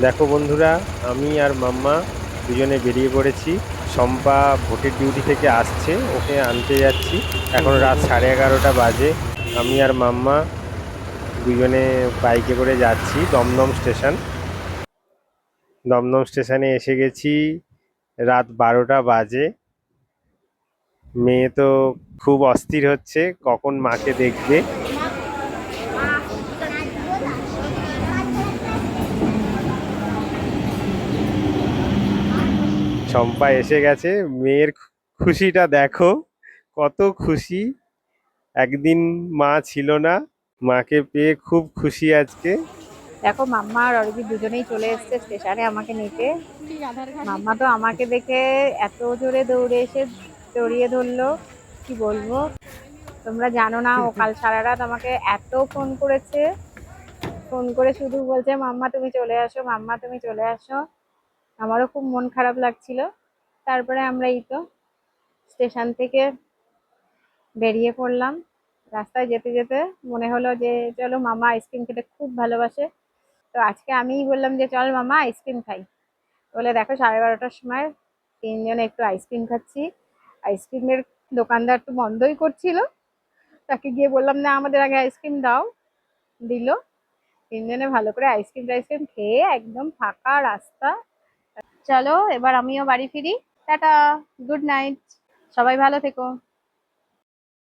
দেখো বন্ধুরা, আমি আর মাম্মা দুজনে বেরিয়ে পড়েছি। শম্পা ভোটের ডিউটি থেকে আসছে, ওকে আনতে যাচ্ছি। এখন রাত 11:30 বাজে। আমি আর মাম্মা দুজনে বাইকে করে যাচ্ছি দমদম স্টেশন। দমদম স্টেশনে এসে গেছি, রাত 12টা বাজে। মেয়ে তো খুব অস্থির হচ্ছে কখন মাকে দেখবে। শম্পা এসে গেছে। মেয়ের খুশিটা দেখো, কত খুশি। একদিন মা ছিল না, মাকে পেয়ে খুব খুশি আজকে। দেখো মাম্মা আর অরিজিৎ দুজনেই চলে এসেছে স্টেশনে আমাকে নিতে। মাম্মা তো আমাকে দেখে এত জোরে দৌড়ে এসে জড়িয়ে ধরলো, কি বলবো। তোমরা জানো না, ও কাল সারা রাত আমাকে এত ফোন করেছে। ফোন করে শুধু বলছে মাম্মা তুমি চলে আসো, মাম্মা তুমি চলে আসো। আমারও খুব মন খারাপ লাগছিল। তারপরে আমরা এই তো স্টেশন থেকে বেরিয়ে পড়লাম। রাস্তায় যেতে যেতে মনে হলো যে চলো, মামা আইসক্রিম খেতে খুব ভালোবাসে। তো আজকে আমিই বললাম যে চল মামা আইসক্রিম খাই। বলে দেখো 12:30টার সময় তিনজনে একটু আইসক্রিম খাচ্ছি। আইসক্রিমের দোকানদার তো বন্ধই করছিল। তাকে গিয়ে বললাম না আমাদের আগে আইসক্রিম দাও। দিল। তিনজনে ভালো করে আইসক্রিম টাইসক্রিম খেয়ে একদম ফাঁকা রাস্তা। চলো এবার আমিও বাড়ি ফিরি। টাটা। Good night. সবাই ভালো থেকো।